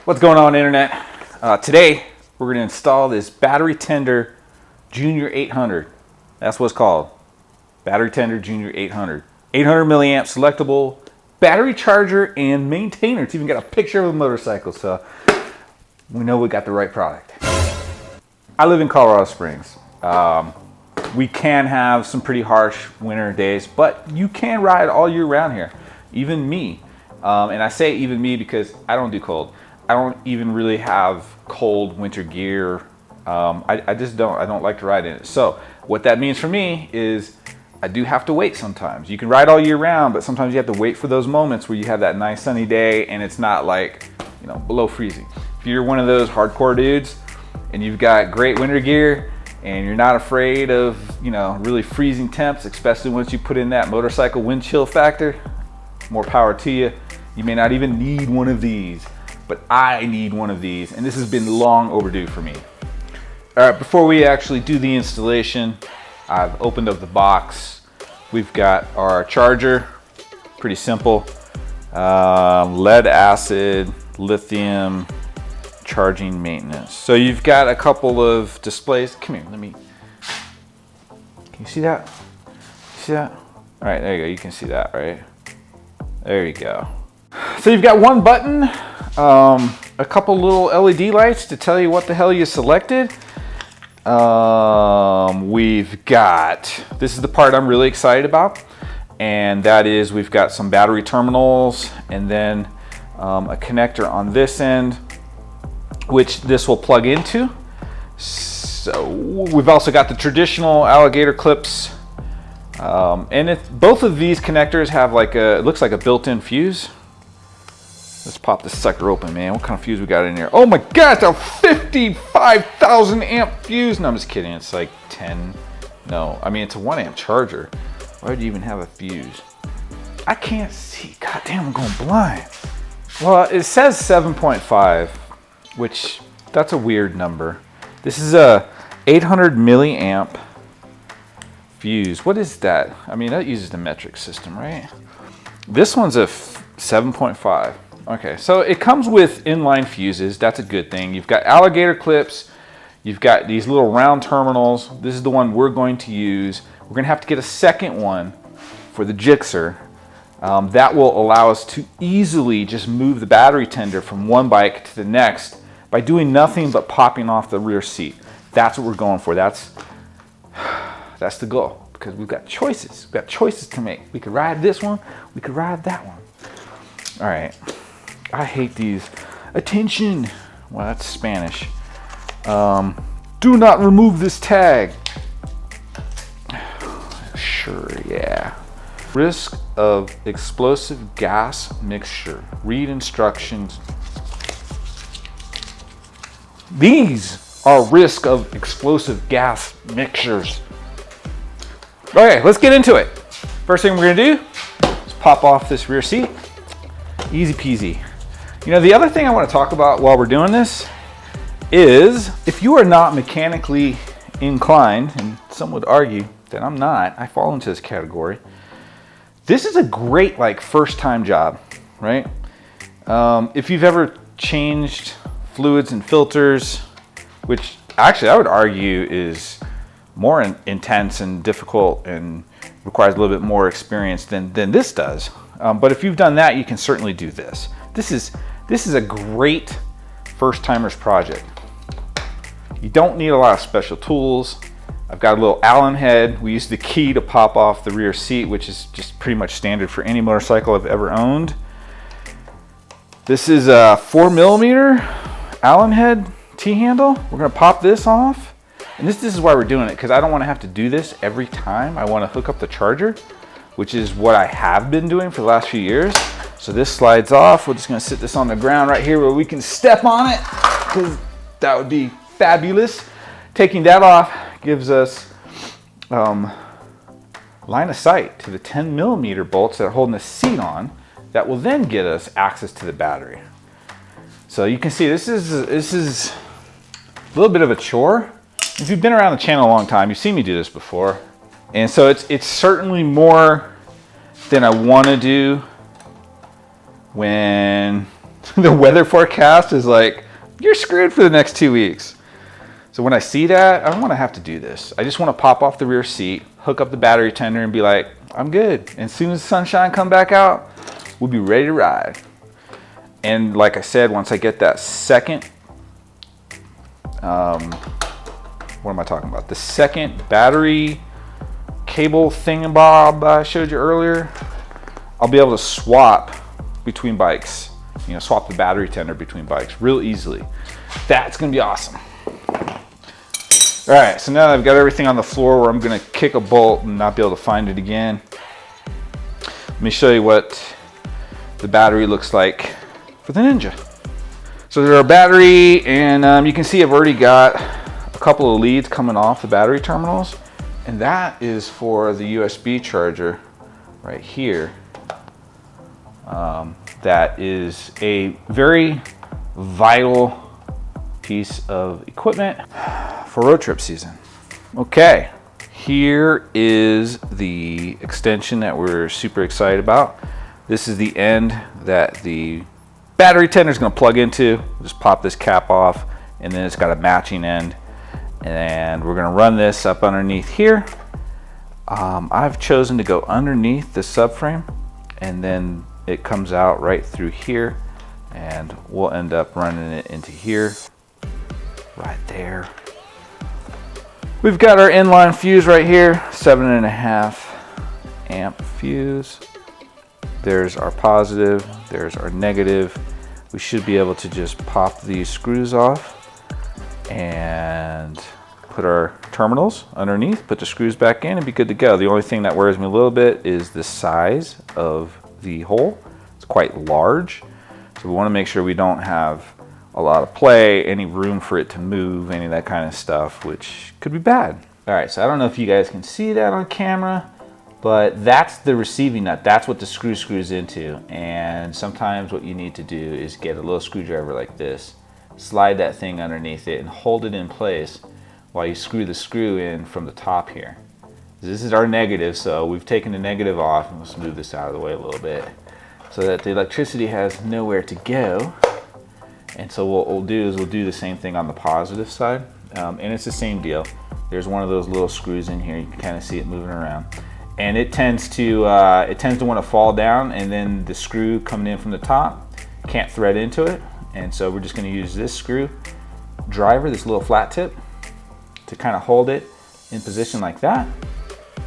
What's going on, internet? Today we're going to install this battery tender Junior 800. That's what it's called. Battery tender Junior 800. 800 milliamp selectable battery charger and maintainer. It's even got a picture of a motorcycle, so we know we got the right product. I live in Colorado Springs. We can have some pretty harsh winter days, but you can ride all year round here. Even me. And I say even me because I don't do cold. I don't even really have cold winter gear. I just don't. I don't like to ride in it. So what that means for me is I do have to wait sometimes. You can ride all year round, but sometimes you have to wait for those moments where you have that nice sunny day and it's not like, you know, below freezing. If you're one of those hardcore dudes and you've got great winter gear and you're not afraid of, you know, really freezing temps, especially once you put in that motorcycle wind chill factor, more power to you. You may not even need one of these, but I need one of these, and this has been long overdue for me. All right, before we actually do the installation, I've opened up the box. We've got our charger, pretty simple. Lead acid, lithium, charging maintenance. So you've got a couple of displays. Come here, can you see that? See that? All right, there you go, you can see that, right? There you go. So you've got one button, a couple little LED lights to tell you what the hell you selected. We've got, this is the part I'm really excited about, and that is we've got some battery terminals and then a connector on this end, which this will plug into. So we've also got the traditional alligator clips, and both of these connectors have like it looks like a built-in fuse. Let's pop this sucker open, man. What kind of fuse we got in here? Oh my God, it's a 55,000 amp fuse. No, I'm just kidding. It's like 10. No, I mean, it's a 1 amp charger. Why would you even have a fuse? I can't see. God damn, I'm going blind. Well, it says 7.5, which that's a weird number. This is a 800 milliamp fuse. What is that? I mean, that uses the metric system, right? This one's a 7.5. Okay, so it comes with inline fuses. That's a good thing. You've got alligator clips. You've got these little round terminals. This is the one we're going to use. We're going to have to get a second one for the Gixxer. That will allow us to easily just move the battery tender from one bike to the next by doing nothing but popping off the rear seat. That's what we're going for. That's the goal, because we've got choices. We've got choices to make. We could ride this one. We could ride that one. All right. I hate these. Attention. Well, that's Spanish. Do not remove this tag. Sure, yeah. Risk of explosive gas mixture. Read instructions. These are risk of explosive gas mixtures. Okay, let's get into it. First thing we're gonna do is pop off this rear seat. Easy peasy. You know, the other thing I want to talk about while we're doing this is if you are not mechanically inclined, and some would argue that I'm not, I fall into this category. This is a great like first time job, right? If you've ever changed fluids and filters, which actually I would argue is more intense and difficult and requires a little bit more experience than this does. But if you've done that, you can certainly do this. This is a great first timers project. You don't need a lot of special tools. I've got a little Allen head. We use the key to pop off the rear seat, which is just pretty much standard for any motorcycle I've ever owned. This is a 4mm Allen head T-handle. We're gonna pop this off. And this is why we're doing it, because I don't want to have to do this every time I want to hook up the charger, which is what I have been doing for the last few years. So this slides off. We're just going to sit this on the ground right here where we can step on it, because that would be fabulous. Taking that off gives us line of sight to the 10mm bolts that are holding the seat on that will then get us access to the battery. So you can see this is a little bit of a chore. If you've been around the channel a long time, you've seen me do this before. And so it's certainly more than I want to do when the weather forecast is like, you're screwed for the next 2 weeks. So when I see that, I don't want to have to do this. I just want to pop off the rear seat, hook up the battery tender, and be like, I'm good. And as soon as the sunshine come back out, we'll be ready to ride. And like I said, once I get that second, what am I talking about? The second battery cable thingamabob I showed you earlier, I'll be able to swap between bikes. You know, swap the battery tender between bikes real easily. That's gonna be awesome. All right, so now that I've got everything on the floor where I'm gonna kick a bolt and not be able to find it again, let me show you what the battery looks like for the Ninja. So there's our battery, and you can see I've already got a couple of leads coming off the battery terminals, and that is for the USB charger right here. That is a very vital piece of equipment for road trip season. Okay, here is the extension that we're super excited about. This is the end that the battery tender is going to plug into. Just pop this cap off, and then it's got a matching end, and we're going to run this up underneath here. I've chosen to go underneath the subframe, and then it comes out right through here, and we'll end up running it into here, right there. We've got our inline fuse right here, 7.5 amp fuse. There's our positive, there's our negative. We should be able to just pop these screws off and put our terminals underneath, put the screws back in, and be good to go. The only thing that worries me a little bit is the size of the hole. It's quite large, so we want to make sure we don't have a lot of play, any room for it to move, any of that kind of stuff, which could be bad. All right, so I don't know if you guys can see that on camera, but that's the receiving nut. That's what the screw screws into. And sometimes what you need to do is get a little screwdriver like this, slide that thing underneath it, and hold it in place while you screw the screw in from the top here. This is our negative, so we've taken the negative off, and let's move this out of the way a little bit so that the electricity has nowhere to go. And so what we'll do is we'll do the same thing on the positive side, and it's the same deal. There's one of those little screws in here. You can kind of see it moving around, and it tends to want to fall down, and then the screw coming in from the top can't thread into it. And so we're just going to use this screw driver, this little flat tip, to kind of hold it in position like that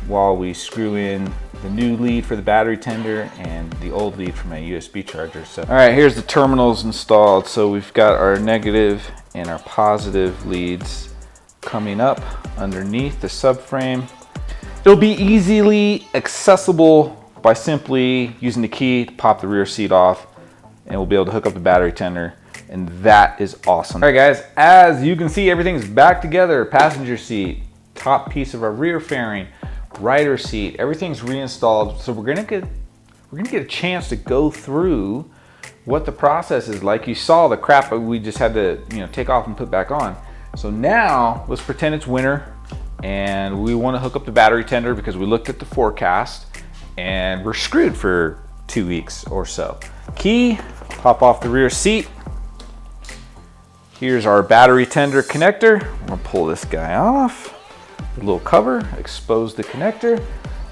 while we screw in the new lead for the battery tender and the old lead for my USB charger. So, all right, here's the terminals installed. So we've got our negative and our positive leads coming up underneath the subframe. It'll be easily accessible by simply using the key to pop the rear seat off, and we'll be able to hook up the battery tender, and that is awesome. All right, guys, as you can see, everything's back together. Passenger seat, top piece of our rear fairing, rider seat, everything's reinstalled. So we're gonna get a chance to go through what the process is like. You saw the crap we just had to take off and put back on. So now let's pretend it's winter and we want to hook up the battery tender because we looked at the forecast and we're screwed for 2 weeks or so. Key, pop off the rear seat. Here's our battery tender connector. I'm gonna pull this guy off. The little cover, expose the connector.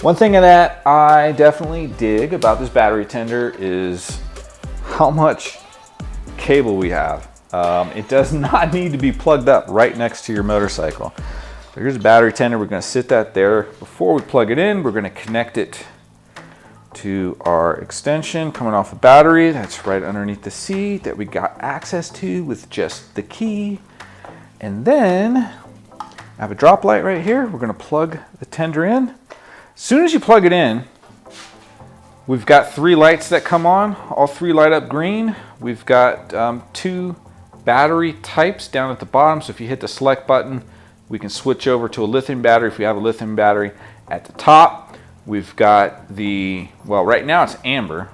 One thing that I definitely dig about this battery tender is how much cable we have. It does not need to be plugged up right next to your motorcycle. So here's a battery tender. We're going to sit that there. Before we plug it in, we're going to connect it to our extension coming off the battery. That's right underneath the seat that we got access to with just the key. And then I have a drop light right here. We're going to plug the tender in. As soon as you plug it in, we've got 3 lights that come on. All 3 light up green. We've got 2 battery types down at the bottom. So if you hit the select button, we can switch over to a lithium battery if we have a lithium battery. At the top, we've got the, well, right now it's amber.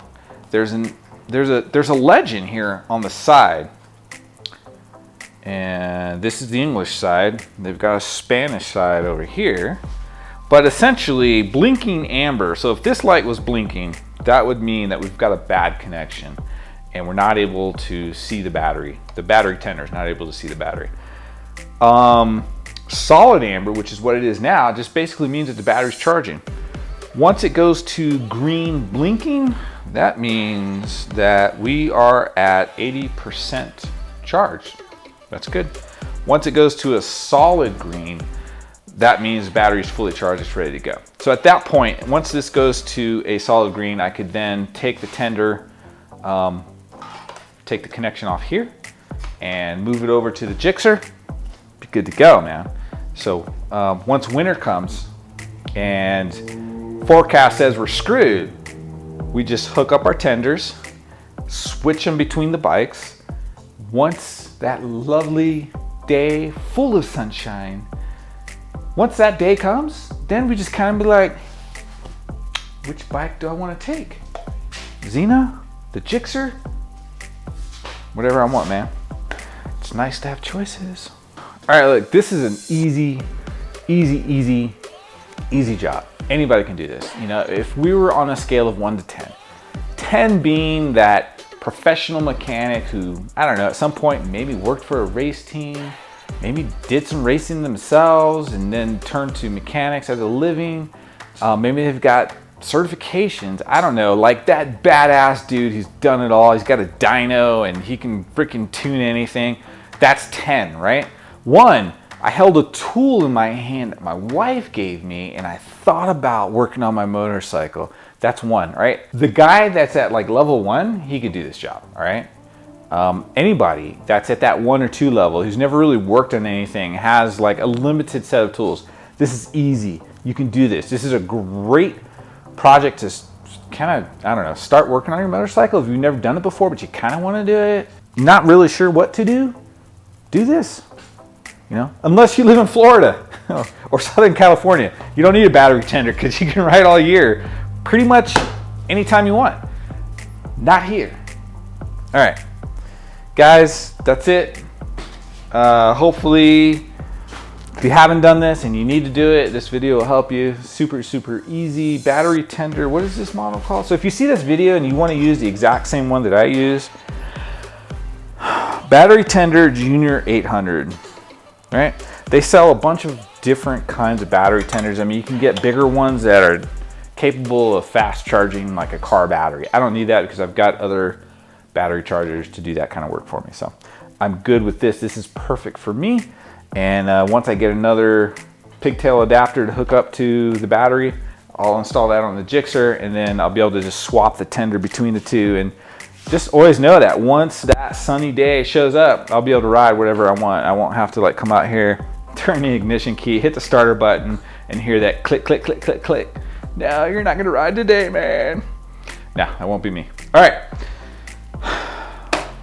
There's a legend here on the side. And this is the English side. They've got a Spanish side over here. But essentially, blinking amber. So if this light was blinking, that would mean that we've got a bad connection. and we're not able to see the battery. The battery tender is not able to see the battery. Solid amber, which is what it is now, just basically means that the battery's charging. Once it goes to green blinking, that means that we are at 80% charged. That's good. Once it goes to a solid green, that means the battery's fully charged, it's ready to go. So at that point, once this goes to a solid green, I could then take the tender, take the connection off here, and move it over to the Gixxer. Be good to go, man. So once winter comes and forecast says we're screwed, we just hook up our tenders, switch them between the bikes. Once that lovely day full of sunshine, once that day comes, then we just kind of be like, which bike do I want to take? Xena? The Gixxer? Whatever I want, man. It's nice to have choices. All right, look, this is an easy job. Anybody can do this. You know, if we were on a scale of 1 to 10, 10 being that professional mechanic who, I don't know, at some point maybe worked for a race team, maybe did some racing themselves and then turned to mechanics as a living. Maybe they've got certifications. I don't know, like that badass dude who's done it all. He's got a dyno and he can freaking tune anything. That's 10, right? 1, I held a tool in my hand that my wife gave me and I thought about working on my motorcycle. That's 1, right? The guy that's at like level 1, he could do this job, all right? Anybody that's at that 1 or 2 level who's never really worked on anything, has like a limited set of tools, this is easy. You can do this. This is a great project to kind of, I don't know, start working on your motorcycle. If you've never done it before, but you kind of want to do it, not really sure what to do this. You know, unless you live in Florida or Southern California, you don't need a battery tender because you can ride all year pretty much anytime you want. Not here. All right, guys, that's it. Hopefully, if you haven't done this and you need to do it, this video will help you. Super easy. Battery tender, what is this model called? So if you see this video and you want to use the exact same one that I use, Battery Tender Junior 800. Right? They sell a bunch of different kinds of battery tenders. I mean, you can get bigger ones that are capable of fast charging like a car battery. I don't need that because I've got other battery chargers to do that kind of work for me. So I'm good with this. This is perfect for me. And once I get another pigtail adapter to hook up to the battery, I'll install that on the Gixxer and then I'll be able to just swap the tender between the two. And just always know that once that sunny day shows up, I'll be able to ride whatever I want. I won't have to like come out here, turn the ignition key, hit the starter button, and hear that click, click, click, click, click. No, you're not gonna ride today, man. No, that won't be me. All right.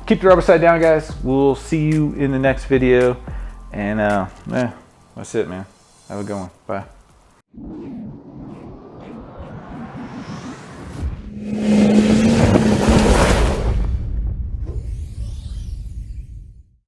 Keep the rubber side down, guys. We'll see you in the next video. And that's it, man. Have a good one. Bye.